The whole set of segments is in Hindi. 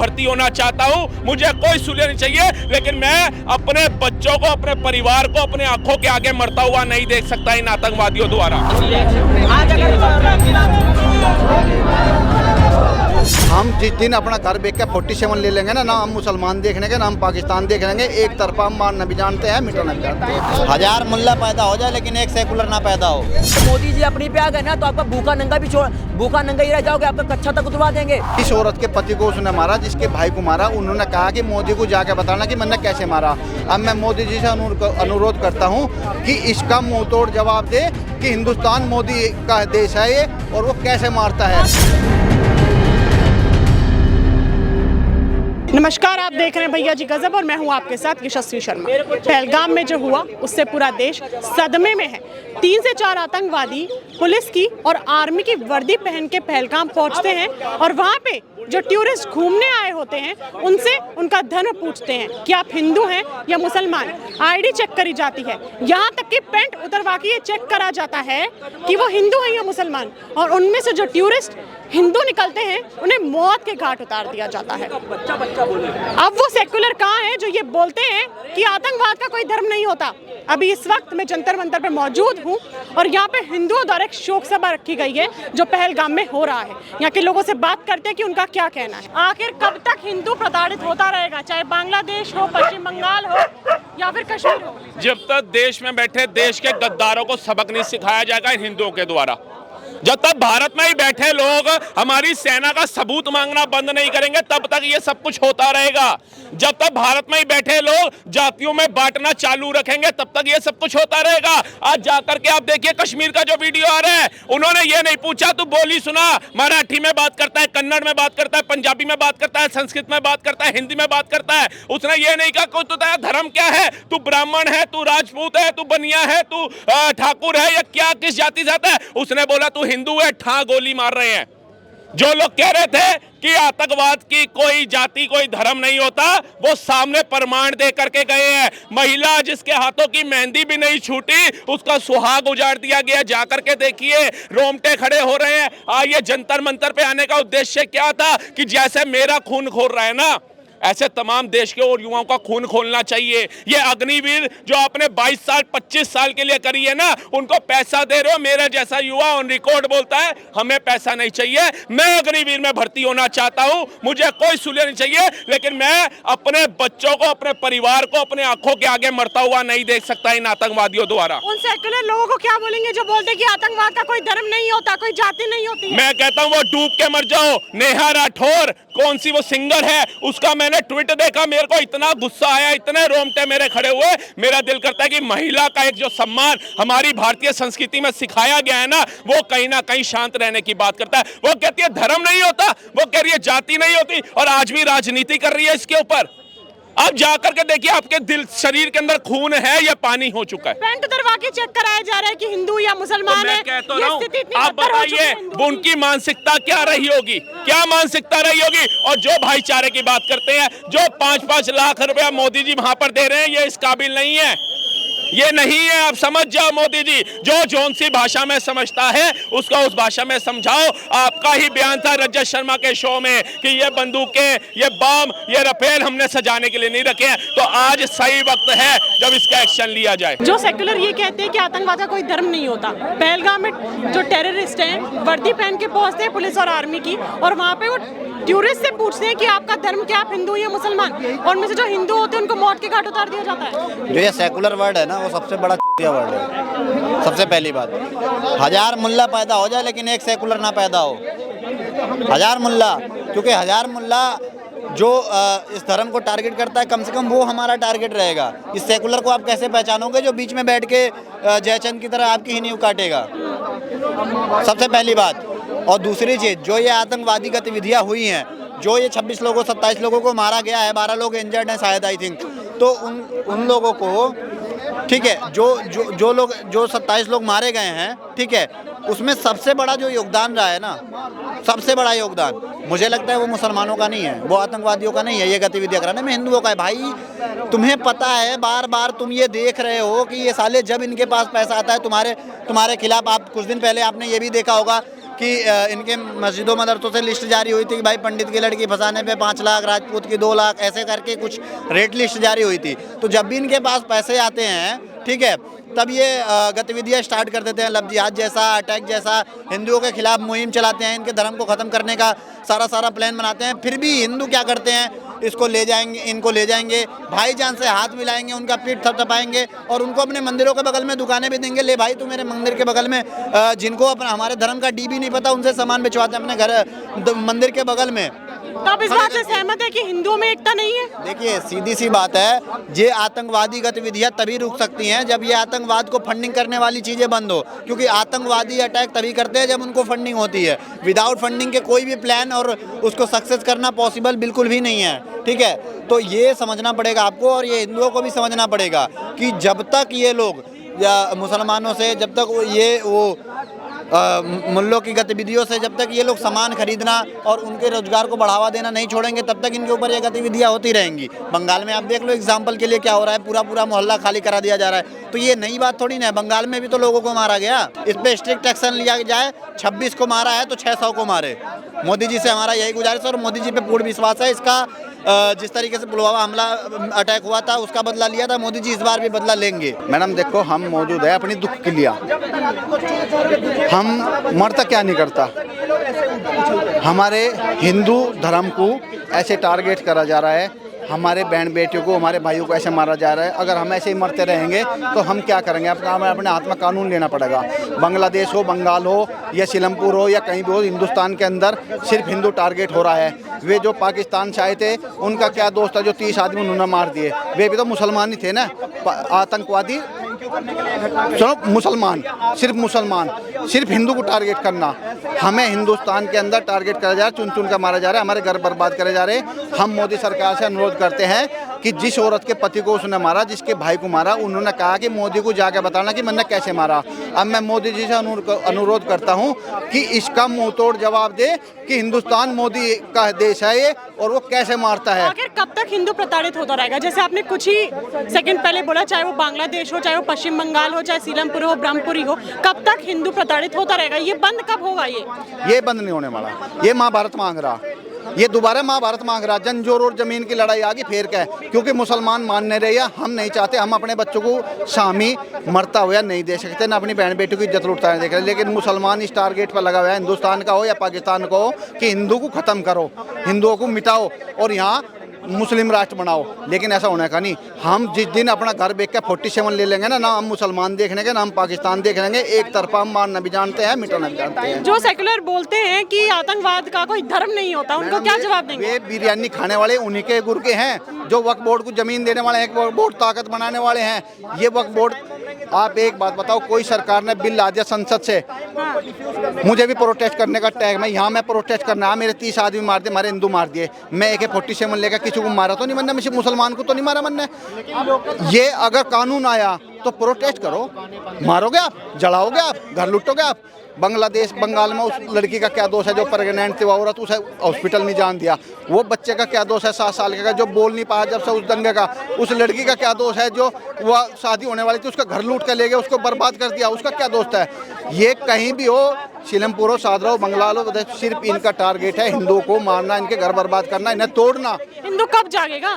भर्ती होना चाहता हूं, मुझे कोई सुलह नहीं चाहिए, लेकिन मैं अपने बच्चों को, अपने परिवार को अपने आंखों के आगे मरता हुआ नहीं देख सकता इन आतंकवादियों द्वारा। हम जिस दिन अपना घर बेच के 47 ले लेंगे ना हम मुसलमान देख लेंगे ना हम पाकिस्तान देख लेंगे। एक तरफा हम मारना भी जानते हैं, मिटाना भी जानते हैं। हजार मुल्ला पैदा हो जाए लेकिन एक सेकुलर ना पैदा हो। तो मोदी जी अपनी पे आ गए ना तो आपका भूखा नंगा ही रह जाओगे, आपका कच्चा तक उतरवा देंगे। इस औरत के पति को उसने मारा, जिसके भाई को मारा, उन्होंने कहा कि मोदी को जाके बताना कि मैंने कैसे मारा। अब मैं मोदी जी से अनुरोध करता हूँ कि इसका मुंह तोड़ जवाब दे कि हिंदुस्तान मोदी का देश है ये और वो कैसे मारता है। नमस्कार, आप देख रहे हैं भैया जी गजब और मैं हूं आपके साथ यशस्वी शर्मा। पहलगाम में जो हुआ उससे पूरा देश सदमे में है। 3 से 4 आतंकवादी पुलिस की और आर्मी की वर्दी पहन के पहलगाम पहुंचते हैं और वहां पे जो टूरिस्ट घूमने आए होते हैं उनसे उनका धर्म पूछते हैं कि आप हिंदू हैं या मुसलमान। आईडी चेक करी जाती है, यहाँ तक कि पेंट उतरवा के ये चेक करा जाता है कि वो हिंदू हैं या मुसलमान। और उनमें से जो टूरिस्ट हिंदू निकलते हैं उन्हें मौत के घाट उतार दिया जाता है। अब वो सेकुलर कहाँ है जो ये बोलते हैं कि आतंकवाद का कोई धर्म नहीं होता। अभी इस वक्त मैं जंतर मंतर पे मौजूद हूँ और यहाँ पे हिंदुओं द्वारा एक शोक सभा रखी गई है जो पहलगाम में हो रहा है। यहाँ के लोगों से बात करते हैं कि उनका क्या कहना है। आखिर कब तक हिंदू प्रताड़ित होता रहेगा, चाहे बांग्लादेश हो, पश्चिम बंगाल हो या फिर कश्मीर हो? जब तक देश में बैठे देश के गद्दारों को सबक नहीं सिखाया जाएगा इन हिंदुओं के द्वारा, जब तक भारत में ही बैठे लोग हमारी सेना का सबूत मांगना बंद नहीं करेंगे तब तक ये सब कुछ होता रहेगा। जब तक भारत में ही बैठे लोग जातियों में बांटना चालू रखेंगे तब तक ये सब कुछ होता रहेगा। आज जाकर के आप देखिए कश्मीर का जो वीडियो आ रहा है, उन्होंने ये नहीं पूछा तू बोली सुना, मराठी में बात करता है, कन्नड़ में बात करता है, पंजाबी में बात करता है, संस्कृत में बात करता है, हिंदी में बात करता है। उसने ये नहीं कहा तू तेरा धर्म क्या है, तू ब्राह्मण है, तू राजपूत है, तू बनिया है, तू ठाकुर है या क्या, किस जाति से आता है। उसने बोला तू हिंदू है, ठा गोली मार रहे हैं। जो लोग कह रहे थे कि आतंकवाद की कोई जाति कोई धर्म नहीं होता, वो सामने प्रमाण दे करके गए हैं। महिला जिसके हाथों की मेहंदी भी नहीं छूटी उसका सुहाग उजाड़ दिया गया। जाकर के देखिए, रोंगटे खड़े हो रहे हैं। ये जंतर मंतर पे आने का उद्देश्य क्या था कि जैसे मेरा खून खोल रहा है ना, ऐसे तमाम देश के और युवाओं का खून खोलना चाहिए। ये अग्निवीर जो आपने 22 साल 25 साल के लिए करी है ना, उनको पैसा दे रहे हो। मेरा जैसा युवा ऑन रिकॉर्ड बोलता है हमें पैसा नहीं चाहिए, मैं अग्निवीर में भर्ती होना चाहता हूं, मुझे कोई सुलह नहीं चाहिए, लेकिन मैं अपने बच्चों को, अपने परिवार को अपने आंखों के आगे मरता हुआ नहीं देख सकता इन आतंकवादियों द्वारा। उन सेकुलर लोगों को क्या बोलेंगे जो बोलते हैं कि आतंकवाद का कोई धर्म नहीं होता, कोई जाति नहीं होती? मैं कहता हूं वो डूब के मर जाओ। नेहा राठौर कौन सी वो सिंगर है, उसका मैंने ट्वीट देखा, मेरे को इतना गुस्सा आया, इतने रोंगटे मेरे खड़े हुए। मेरा दिल करता है कि महिला का एक जो सम्मान हमारी भारतीय संस्कृति में सिखाया गया है ना, वो कहीं ना कहीं शांत रहने की बात करता है। वो कहती है धर्म नहीं होता, वो कह रही है जाति नहीं होती, और आज भी राजनीति कर रही है इसके ऊपर। अब जाकर के देखिए आपके दिल शरीर के अंदर खून है या पानी हो चुका है। पेंट उतरवा के चेक कराया जा रहा है कि हिंदू या मुसलमान है। आप बताइए उनकी मानसिकता क्या रही होगी, क्या मानसिकता रही होगी। और जो भाईचारे की बात करते हैं, जो 5-5 लाख रुपया मोदी जी वहां पर दे रहे हैं, ये इस काबिल नहीं है, ये नहीं है। आप समझ जाओ मोदी जी, जो जौन सी भाषा में समझता है उसका उस भाषा में समझाओ। आपका ही बयान था रजत शर्मा के शो में कि ये बंदूकें, ये बम, ये रफेल हमने सजाने के लिए नहीं रखे हैं। तो आज सही वक्त है जब इसका एक्शन लिया जाए। जो सेकुलर ये कहते हैं कि आतंकवाद का कोई धर्म नहीं होता। पहलगाम में जो टेररिस्ट हैं वर्दी पहन के पहुंचते हैं पुलिस और आर्मी की, और वहाँ पे वो टूरिस्ट से पूछते हैं कि आपका धर्म क्या, आप हिंदू या मुसलमान, और उनमें से जो हिंदू होते हैं उनको मौत के घाट उतार दिया जाता है। जो ये सेकुलर वर्ड है ना, वो सबसे बड़ा चूतिया वर्ड है। सबसे पहली बात, हजार मुल्ला पैदा हो जाए लेकिन एक सेकुलर ना पैदा हो। हजार मुल्ला, क्योंकि हजार मुल्ला जो इस धर्म को टारगेट करता है, कम से कम वो हमारा टारगेट रहेगा। इस सेकुलर को आप कैसे पहचानोगे जो बीच में बैठ के जयचंद की तरह आपकी ही नींव काटेगा? सबसे पहली बात। और दूसरी चीज़, जो ये आतंकवादी गतिविधियाँ हुई हैं, जो ये 26 लोगों 27 लोगों को मारा गया है, 12 लोग इंजर्ड हैं शायद, आई थिंक, तो उन लोगों को, ठीक है, जो लोग, जो 27 लोग मारे गए हैं, ठीक है, उसमें सबसे बड़ा जो योगदान रहा है ना, सबसे बड़ा योगदान मुझे लगता है वो मुसलमानों का नहीं है, वो आतंकवादियों का नहीं है। ये गतिविधियाँ कराने में हिंदुओं का है। भाई तुम्हें पता है, बार बार तुम ये देख रहे हो कि ये साले जब इनके पास पैसा आता है तुम्हारे खिलाफ। आप कुछ दिन पहले आपने ये भी देखा होगा कि इनके मस्जिदों मदरसों से लिस्ट जारी हुई थी कि भाई पंडित की लड़की फंसाने पे 5 लाख, राजपूत की 2 लाख, ऐसे करके कुछ रेट लिस्ट जारी हुई थी। तो जब भी इनके पास पैसे आते हैं, ठीक है, तब ये गतिविधियाँ स्टार्ट कर देते हैं, लव जिहाद जैसा, अटैक जैसा, हिंदुओं के खिलाफ मुहिम चलाते हैं, इनके धर्म को ख़त्म करने का सारा प्लान बनाते हैं। फिर भी हिंदू क्या करते हैं, इसको ले जाएंगे, इनको ले जाएंगे, भाईजान से हाथ मिलाएंगे, उनका पीठ थपथपाएंगे और उनको अपने मंदिरों के बगल में दुकानें भी देंगे। ले भाई, तू मेरे मंदिर के बगल में, जिनको अपना हमारे धर्म का डी भी नहीं पता, उनसे सामान भिजवाते हैं अपने घर मंदिर के बगल में। तो आप इस बात से सहमत है कि हिंदुओं में एकता नहीं है? देखिए, सीधी सी बात है, ये आतंकवादी गतिविधियां तभी रुक सकती हैं जब ये आतंकवाद को फंडिंग करने वाली चीज़ें बंद हो, क्योंकि आतंकवादी अटैक तभी करते हैं जब उनको फंडिंग होती है। विदाउट फंडिंग के कोई भी प्लान और उसको सक्सेस करना पॉसिबल बिल्कुल भी नहीं है, ठीक है। तो ये समझना पड़ेगा आपको, और ये हिंदुओं को भी समझना पड़ेगा कि जब तक ये लोग या मुसलमानों से, जब तक वो मुल्लों की गतिविधियों से जब तक ये लोग सामान खरीदना और उनके रोजगार को बढ़ावा देना नहीं छोड़ेंगे, तब तक इनके ऊपर ये गतिविधियाँ होती रहेंगी। बंगाल में आप देख लो एग्जाम्पल के लिए क्या हो रहा है, पूरा मोहल्ला खाली करा दिया जा रहा है। तो ये नई बात थोड़ी ना है, बंगाल में भी तो लोगों को मारा गया। इस पर स्ट्रिक्ट एक्शन लिया जाए, 26 को मारा है तो 600 को मारे। मोदी जी से हमारा यही गुजारिश है और मोदी जी पे पूर्ण विश्वास है। इसका जिस तरीके से पुलवामा हमला अटैक हुआ था उसका बदला लिया था, मोदी जी इस बार भी बदला लेंगे। मैडम देखो, हम मौजूद है अपनी दुख के लिए, हम मरता क्या नहीं करता। हमारे हिंदू धर्म को ऐसे टारगेट करा जा रहा है, हमारे बहन बेटियों को, हमारे भाइयों को ऐसे मारा जा रहा है। अगर हम ऐसे ही मरते रहेंगे तो हम क्या करेंगे? हमें अपने हाथ में कानून लेना पड़ेगा। बांग्लादेश हो, बंगाल हो या सीलमपुर हो या कहीं भी हो, हिंदुस्तान के अंदर सिर्फ हिंदू टारगेट हो रहा है। वे जो पाकिस्तान से आए थे उनका क्या दोस्त था जो 30 आदमी उन्होंने मार दिए? वे भी तो मुसलमान ही थे ना। आतंकवादी सुनो, मुसलमान, सिर्फ हिंदू को टारगेट करना। हमें हिंदुस्तान के अंदर टारगेट करा जा रहा है, चुन कर मारा जा रहा है, हमारे घर बर्बाद करे जा रहे हैं। हम मोदी सरकार से अनुरोध करते हैं कि जिस औरत के पति को उसने मारा, जिसके भाई को मारा, उन्होंने कहा कि मोदी को जाकर बताना कि मैंने कैसे मारा। अब मैं मोदी जी से अनुरोध करता हूं कि इसका मुंह तोड़ जवाब दे कि हिंदुस्तान मोदी का देश है ये, और वो कैसे मारता है। आखिर कब तक हिंदू प्रताड़ित होता रहेगा? जैसे आपने कुछ ही सेकंड पहले बोला, चाहे वो बांग्लादेश हो, चाहे वो पश्चिम बंगाल हो, चाहे सीलमपुर हो, ब्रह्मपुरी हो, कब तक हिंदू प्रताड़ित होता रहेगा? ये बंद कब होगा? ये बंद नहीं होने वाला। ये महाभारत मांग रहा, ये दोबारा महाभारत मांग रहा। जन जोर और जमीन की लड़ाई आगे फेर के, क्योंकि मुसलमान मान नहीं रहे। हम नहीं चाहते, हम अपने बच्चों को शामी मरता हुआ नहीं दे सकते, ना अपनी बहन बेटी की इज्जत लुटता नहीं देख रहे। लेकिन मुसलमान इस टारगेट पर लगा हुआ है, हिंदुस्तान का हो या पाकिस्तान का हो, कि हिंदू को ख़त्म करो, हिंदुओं को मिटाओ और यहाँ मुस्लिम राष्ट्र बनाओ। लेकिन ऐसा होने का नहीं। हम जिस दिन अपना घर बेच के 47 ले लेंगे ना हम मुसलमान देखने के, ना हम पाकिस्तान देख लेंगे। एक तरफा हम मारना भी जानते हैं, मिटाना भी जानते हैं। जो सेकुलर बोलते हैं कि आतंकवाद का कोई धर्म नहीं होता, उनको क्या जवाब देंगे? वे बिरयानी खाने वाले उन्हीं के गुर के हैं, जो वक्फ बोर्ड को जमीन देने वाले हैं, वक्फ बोर्ड ताकत बनाने वाले हैं। ये वक्फ बोर्ड, आप एक बात बताओ, कोई सरकार ने बिल ला दिया संसद से, मुझे भी प्रोटेस्ट करने का टैग, मैं यहाँ मैं प्रोटेस्ट करना है, मेरे 30 आदमी मार दिए, हमारे हिंदू मार दिए, मैं AK-47 लेकर किसी को मारा तो नहीं मरना, मैं मुसलमान को तो नहीं मारा मरना। ये अगर कानून आया तो प्रोटेस्ट करो, मारोगे आप, जलाओगे आप, घर लुटोगे आप। बांग्लादेश बंगाल में उस लड़की का क्या दोष है जो प्रेग्नेंट थी, वो औरत, उसे हॉस्पिटल नहीं जान दिया। वो बच्चे का क्या दोष है 7 साल का जो बोल नहीं पाया जब से उस दंगे का? उस लड़की का क्या दोष है जो वह शादी होने वाली थी, उसका घर लूट कर ले गए, उसको बर्बाद कर दिया, उसका क्या दोस्त है? ये कहीं भी हो, सीलमपुर हो, सादरा हो, बंगाल हो, सिर्फ इनका टारगेट है हिंदुओं को मारना, इनके घर बर्बाद करना, इन्हें तोड़ना। हिंदू कब जागेगा?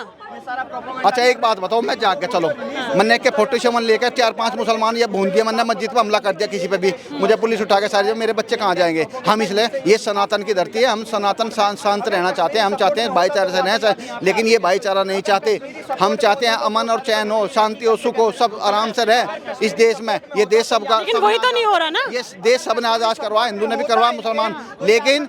अच्छा एक बात बताओ, मैं जाग के चलो, मैंने AK-47 लेकर 4-5 मुसलमान या भून दिए, मैंने मस्जिद पर हमला कर दिया किसी पे भी, मुझे पुलिस उठा के सारे, मेरे बच्चे कहाँ जाएंगे? हम इसलिए, ये सनातन की धरती है, हम सनातन शांत रहना चाहते हैं, हम चाहते हैं भाईचारे से रहें, लेकिन ये भाईचारा नहीं चाहते। हम चाहते हैं अमन और चैन हो, शांति हो, सुख हो, सब आराम से रहे इस देश में। ये देश सबका, लेकिन वही तो नहीं हो रहा ना। ये देश सब ने आजाद करवाया, हिंदू ने भी करवाया, मुसलमान। लेकिन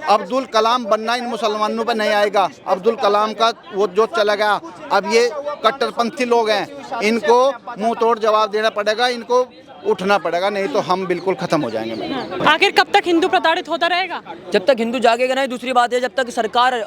अब्दुल कलाम बनना इन मुसलमानों पर नहीं आएगा। अब्दुल कलाम का वो जो चला गया, अब ये कट्टरपंथी लोग हैं, इनको मुंह तोड़ जवाब देना पड़ेगा, इनको उठना पड़ेगा, नहीं तो हम बिल्कुल खत्म हो जाएंगे। आखिर कब तक हिंदू प्रताड़ित होता रहेगा? जब तक हिंदू जागेगा नहीं। दूसरी बात है, जब तक सरकार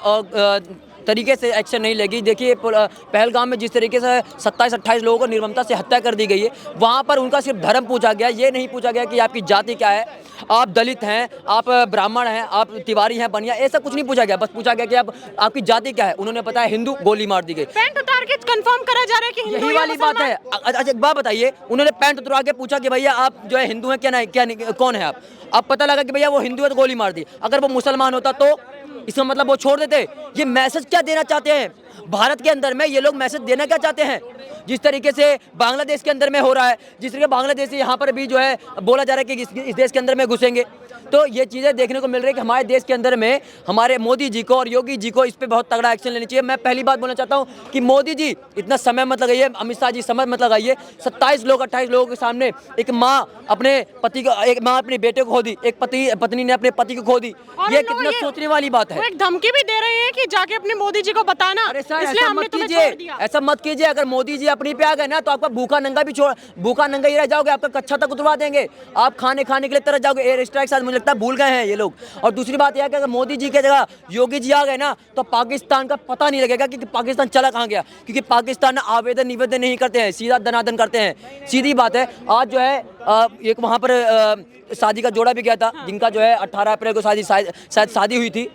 तरीके से एक्शन नहीं लेगी। देखिए पहलगाम में जिस तरीके से 27-28 लोगों को निर्ममता से हत्या कर दी गई है, वहाँ पर उनका सिर्फ धर्म पूछा गया, ये नहीं पूछा गया कि आपकी जाति क्या है, आप दलित हैं, आप ब्राह्मण हैं, आप तिवारी हैं, बनिया, ऐसा कुछ नहीं पूछा गया। बस पूछा गया कि आपकी जाति क्या है। उन्होंने बताया हिंदू, गोली मार दी गई। पैंट उतार के कंफर्म करा जा रहा है कि हिंदू यही या वाली बात है। अच्छा एक बात बताइए, उन्होंने पैंट उतरवा के पूछा कि भैया आप जो है हिंदू हैं क्या नहीं, क्या नहीं, कौन है आप? अब पता लगा कि भैया वो हिंदू है तो गोली मार दी। अगर वो मुसलमान होता तो इसका मतलब वो छोड़ देते। ये मैसेज क्या देना चाहते हैं भारत के अंदर में? ये लोग मैसेज देना क्या चाहते हैं? जिस तरीके से बांग्लादेश के अंदर में हो रहा है, जिस तरीके बांग्लादेश से यहाँ पर भी जो है बोला जा रहा है कि इस देश के अंदर में घुसेंगे, तो ये चीज़ें देखने को मिल रही है कि हमारे देश के अंदर में हमारे मोदी जी को और योगी जी को इस पे बहुत तगड़ा एक्शन लेना चाहिए। मैं पहली बात बोलना चाहता हूँ कि मोदी जी इतना समय मत लगाइए, अमित शाह जी समय मत लगाइए। 27 लोग 28 लोगों के सामने एक माँ अपने पति को, एक माँ अपने बेटे को खो दी, एक पत्नी ने अपने पति को खो दी। ये कितना सोचने वाली बात है। वो एक धमकी भी दे रहे हैं कि जाके अपने मोदी जी को बताना। अरे सर इसलिए ऐसा हमने मत तुम्हें कीजिए, छोड़ दिया। ऐसा मत कीजिए। अगर मोदी जी अपनी पे आ गए ना तो आपका भूखा नंगा ही रह जाओगे, आपका कच्चा तक उतरवा देंगे, आप खाने के लिए तरस जाओगे। एयर स्ट्राइक साथ मुझे लगता है भूल गए हैं ये लोग। और दूसरी बात यह है कि अगर मोदी जी की जगह योगी जी आ गए ना तो पाकिस्तान का पता नहीं लगेगा कि पाकिस्तान चला कहाँ गया, क्योंकि पाकिस्तान में आवेदन निवेदन नहीं करते हैं, सीधा दनादन करते हैं। सीधी बात है। आज जो है एक वहाँ पर शादी का जोड़ा भी गया था, जिनका जो है 18 अप्रैल को शायद शादी हुई थी,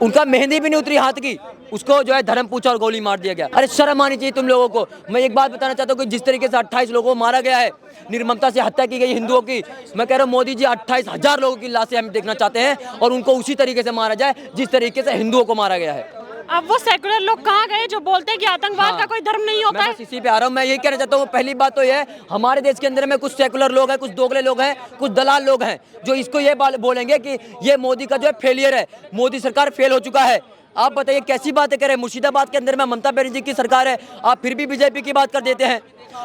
उनका मेहंदी भी नहीं उतरी हाथ की, उसको जो है धर्म पूछा और गोली मार दिया गया। अरे शर्म आनी चाहिए तुम लोगों को। मैं एक बात बताना चाहता हूँ कि जिस तरीके से 28 लोगों को मारा गया है, निर्ममता से हत्या की गई हिंदुओं की, मैं कह रहा हूँ मोदी जी 28,000 लोगों की लाशें हम देखना चाहते हैं और उनको उसी तरीके से मारा जाए जिस तरीके से हिंदुओं को मारा गया है। अब वो सेकुलर लोग कहाँ गए जो बोलते हैं कि आतंकवाद का कोई धर्म नहीं होता है? मैं बस इसी पे आ रहा हूँ। मैं यही कहना चाहता हूँ, पहली बात तो ये है, हमारे देश के अंदर में कुछ सेकुलर लोग हैं, कुछ दोगले लोग हैं, कुछ दलाल लोग हैं जो इसको ये बोलेंगे कि ये मोदी का जो है फेलियर है, मोदी सरकार फेल हो चुका है। आप बताइए कैसी बातें करें? मुर्शिदाबाद के अंदर में ममता बनर्जी की सरकार है, आप फिर भी बीजेपी की बात कर देते हैं।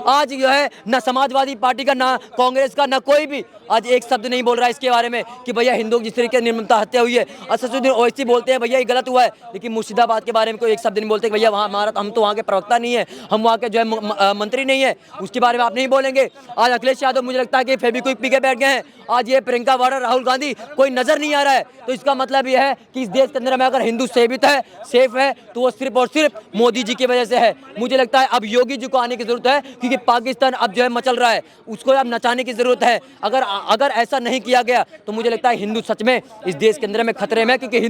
आज जो है ना समाजवादी पार्टी का, ना कांग्रेस का, ना कोई भी आज एक शब्द नहीं बोल रहा है इसके बारे में कि भैया हिंदुओं जिस तरीके से निर्ममता हत्या हुई है। असदुद्दीन ओवैसी बोलते हैं भैया ये गलत हुआ है, लेकिन मुर्शिदाबाद के बारे में कोई एक शब्द नहीं बोलते कि भैया वहाँ हमारा, हम तो वहाँ के प्रवक्ता नहीं है, हम वहाँ के जो है मंत्री नहीं है, उसके बारे में आप नहीं बोलेंगे। आज अखिलेश यादव मुझे लगता है कि फेविक्विक पी के बैठ गए हैं। आज ये प्रियंका वाड्रा, राहुल गांधी कोई नजर नहीं आ रहा है। तो इसका मतलब यह है कि इस देश के अंदर में अगर हिंदू सेवित है, सेफ है, तो वो सिर्फ और सिर्फ मोदी जी की वजह से है। मुझे लगता है अब योगी जी को आने की जरूरत है, क्योंकि पाकिस्तान अब जो है मचल रहा है, उसको अब नचाने की जरूरत है। अगर ऐसा नहीं किया गया तो मुझे लगता है हिंदू सच में इस देश के अंदर में खतरे में है, क्योंकि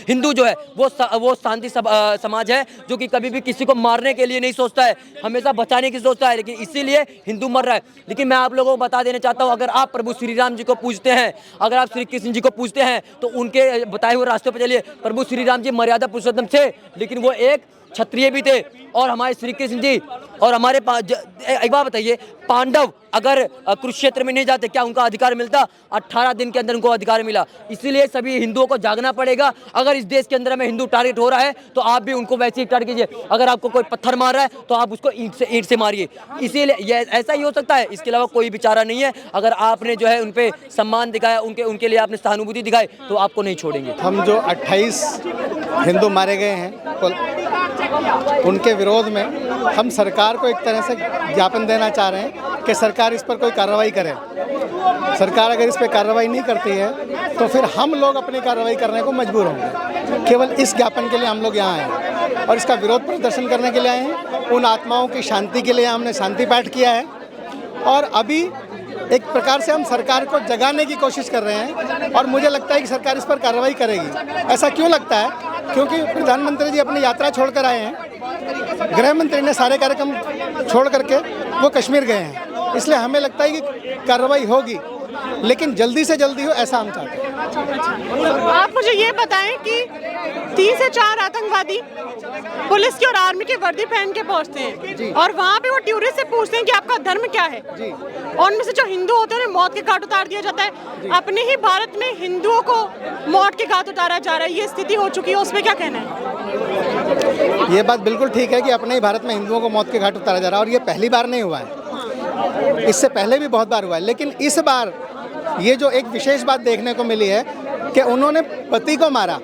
हिंदू जो है वो शांति समाज है जो कि कभी भी किसी को मारने के लिए नहीं सोचता है, हमेशा बचाने की सोचता है, लेकिन इसीलिए हिंदू मर रहा है। लेकिन मैं आप लोगों को बता देना चाहता हूँ, अगर आप प्रभु श्री राम जी को पूजते हैं, अगर आप श्री कृष्ण जी को पूजते हैं, तो उनके बताए हुए रास्ते पर चलिए। प्रभु श्री राम जी मर्यादा पुरुषोत्तम थे, लेकिन वो एक क्षत्रिय भी थे। और हमारे श्री कृष्ण जी और हमारे एक बात बताइए, पांडव अगर कुरुक्षेत्र में नहीं जाते क्या उनका अधिकार मिलता? 18 दिन के अंदर उनको अधिकार मिला। इसीलिए सभी हिंदुओं को जागना पड़ेगा। अगर इस देश के अंदर में हिंदू टारगेट हो रहा है तो आप भी उनको वैसे ही टारगेट कीजिए। अगर आपको कोई पत्थर मार रहा है तो आप उसको ईंट से मारिए। इसीलिए ये ऐसा ही हो सकता है, इसके अलावा कोई विचारा नहीं है। अगर आपने जो है उन पे सम्मान दिखाया, उनके लिए आपने सहानुभूति दिखाई, तो आपको नहीं छोड़ेंगे। हम जो 28 हिंदू मारे गए हैं उनके विरोध में हम सरकार को एक तरह से ज्ञापन देना चाह रहे हैं कि सरकार इस पर कोई कार्रवाई करे। सरकार अगर इस पर कार्रवाई नहीं करती है तो फिर हम लोग अपनी कार्रवाई करने को मजबूर होंगे। केवल इस ज्ञापन के लिए हम लोग यहाँ आए हैं और इसका विरोध प्रदर्शन करने के लिए आए हैं। उन आत्माओं की शांति के लिए हमने शांति पाठ किया है और अभी एक प्रकार से हम सरकार को जगाने की कोशिश कर रहे हैं और मुझे लगता है कि सरकार इस पर कार्रवाई करेगी। ऐसा क्यों लगता है? क्योंकि प्रधानमंत्री जी अपनी यात्रा छोड़कर आए हैं, गृह मंत्री ने सारे कार्यक्रम छोड़ करके वो कश्मीर गए हैं, इसलिए हमें लगता है कि कार्रवाई होगी, लेकिन जल्दी से जल्दी हो ऐसा हम चाहते हैं। आप मुझे ये बताएं कि 3 से 4 आतंकवादी पुलिस की और आर्मी की वर्दी पहन के पहुंचते हैं और वहाँ पे वो टूरिस्ट से पूछते हैं कि आपका धर्म क्या है, और उनमें से जो हिंदू होते हैं उन्हें मौत के घाट उतार दिया जाता है। अपने ही भारत में हिंदुओं को मौत के घाट उतारा जा रहा है, ये स्थिति हो चुकी है, उसमें क्या कहना है? ये बात बिल्कुल ठीक है कि अपने ही भारत में हिंदुओं को मौत के घाट उतारा जा रहा है, और ये पहली बार नहीं हुआ है, इससे पहले भी बहुत बार हुआ है। लेकिन इस बार ये जो एक विशेष बात देखने को मिली है कि उन्होंने पति को मारा,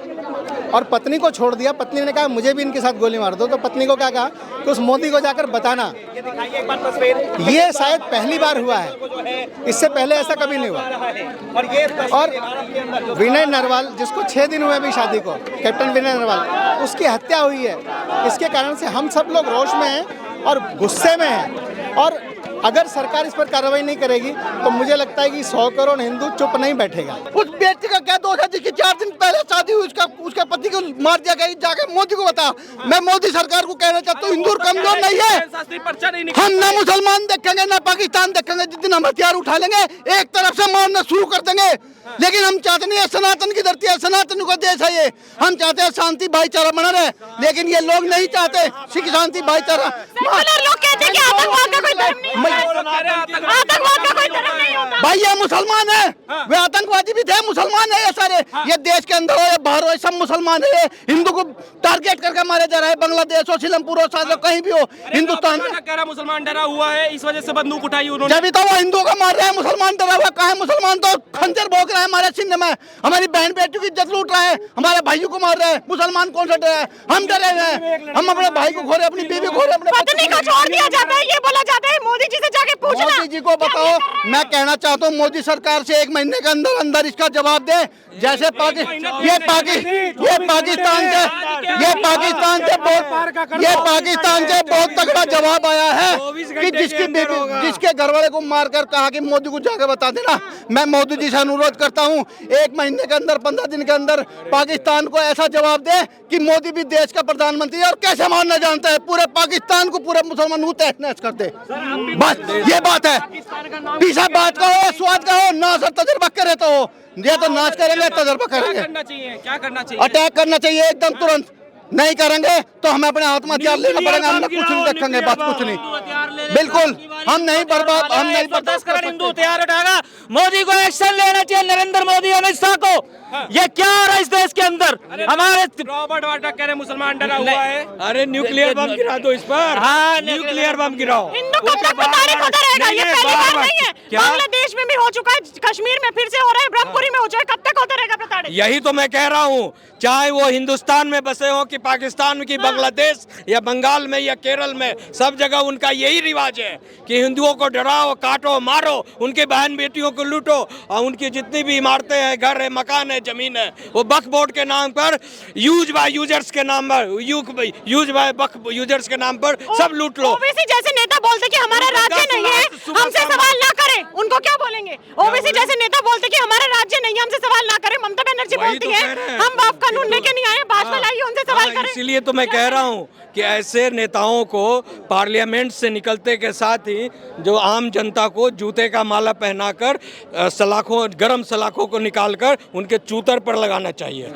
और पत्नी को छोड़ दिया। पत्नी ने कहा मुझे भी इनके साथ गोली मार दो, तो पत्नी को क्या कहा कि उस मोदी को जाकर बताना। ये शायद पहली बार हुआ है, इससे पहले ऐसा कभी नहीं हुआ। और विनय नरवाल, जिसको 6 दिन हुए अभी शादी को, कैप्टन विनय नरवाल, उसकी हत्या हुई है। इसके कारण से हम सब लोग रोष में हैं और गुस्से में हैं। और अगर सरकार इस पर कार्रवाई नहीं करेगी तो मुझे लगता है कि 100 करोड़ हिंदू चुप नहीं बैठेगा। उस व्यक्ति का क्या दोष है जिसकी 4 दिन पहले शादी हुई, उसका पति को मार दिया गया? जाके मोदी को बता। मैं मोदी सरकार को कहना चाहता हूँ, हिंदू कमजोर नहीं है। हम ना मुसलमान देखेंगे ना पाकिस्तान देखेंगे। जिस दिन हम हथियार उठा लेंगे एक तरफ से मारना शुरू कर देंगे। लेकिन हम चाहते नहीं है, सनातन की धरती है, सनातन का देश है ये। हम चाहते हैं शांति भाईचारा बना रहे, लेकिन ये लोग नहीं चाहते सिख शांति भाईचारा। लोग कहते हैं कि आतंकवाद का कोई धर्म नहीं है, आतंकवाद का कोई धर्म नहीं होता। भाई ये मुसलमान है, वे आतंकवादी भी थे, मुसलमान है ये सारे। ये देश के अंदर हो या बाहर हो, सब मुसलमान है। हिंदू को टारगेट करके मारे जा रहा है, बांग्लादेश हो, सीलमपुर हो, साथ कहीं भी हो, हिंदुस्तान में। कह रहा मुसलमान डरा हुआ है, इस वजह से बंदूक उठाई उन्होंने। जब तो वो हिंदुओं को मार रहे हैं, मुसलमान डरा हुआ कहाँ है? मुसलमान तो खंजर भोंक रहे हैं हमारे सिंध में, हमारी बहन बेटियों की इज्जत लूट रहा है, हमारे भाइयों को मार रहे हैं। मुसलमान कौन सा डरा है? हम डरे हुए हैं। हम अपने भाई को खो रहे, अपनी बीवी खो रहे, अपने पत्नी को छोड़ दिया जाता है। ये बोला जाता है मोदी जी से जाके पूछना। मोदी जी को बताओ। मैं कहना चाहता हूँ मोदी सरकार से 1 महीने के अंदर अंदर इसका जवाब दे। जैसे ये पाकिस्तान से बहुत तगड़ा जवाब आया है कि जिसके घर वाले को मारकर कहा कि मोदी को जाकर बता देना। मैं मोदी जी से अनुरोध करता हूँ 1 महीने के अंदर 15 दिन के अंदर पाकिस्तान को ऐसा जवाब दे कि मोदी भी देश का प्रधानमंत्री है और कैसे मारना जानता है। पूरे पाकिस्तान को, पूरे मुसलमान को तहस कर दे। बस ये बात है। पीछा बात का हो, स्वाद का हो, ना सर तजुर्बा करे तो हो। ये तो नाच करेंगे, तजुर्बा करेंगे। क्या करना चाहिए? अटैक करना चाहिए एकदम तुरंत। नहीं करेंगे तो हमें अपने हाथ में हथियार लेना पड़ेगा। हम कुछ नहीं रखेंगे, बस कुछ नहीं। बिल्कुल हम नहीं बर्बाद, हम नहीं बर्दाश्त कर सकते। हिंदू हथियार उठाएगा। मोदी को एक्शन लेना चाहिए, नरेंद्र मोदी, अमित शाह को। ये क्या हो रहा है इस देश के अंदर? हमारे रॉबर्ट वाड्रा कह रहे मुसलमान डरा हुआ है। अरे न्यूक्लियर बम गिरा दो इस पर। हाँ, न्यूक्लियर बम गिराओ। हिंदू कब तक तारीख होता रहेगा? ये पहली बार नहीं है, बांग्लादेश में भी हो चुका है, कश्मीर में फिर से हो रहा है, ब्रह्मपुरी में हो चुका है। कब तक होता रहेगा प्रताड़ित? यही तो मैं कह रहा हूँ, चाहे वो हिंदुस्तान में बसे हो कि पाकिस्तान की बांग्लादेश या बंगाल में या केरल में, सब जगह उनका यही रिवाज है कि हिंदुओं को डराओ, काटो, मारो, उनके बहन बेटियों को लूटो, और उनकी जितनी भी इमारतें हैं, घर है, मकान है, जमीन है, वो वक्फ बोर्ड के नाम पर, यूज बाय यूजर्स के नाम पर, यूज बाय वक्फ यूजर्स के नाम पर सब लूट लो। ओबीसी जैसे नेता बोलते कि हमारा राज्य नहीं है, हमसे सवाल ना करें, उनको क्या बोलेंगे? ओबीसी जैसे नेता बोलते कि हमारा राज्य नहीं है, हमसे सवाल ना करें। ममता बनर्जी बोलती है हम बाप कानून लेके नहीं आए, भाजपा लाई, उनसे सवाल करें। इसीलिए तो मैं कह रहा हूँ कि ऐसे नेताओं को पार्लियामेंट से निकलते के साथ ही जो आम जनता को जूते का माला पहनाकर सलाखों, गरम सलाखों को निकालकर उनके चूतर पर लगाना चाहिए।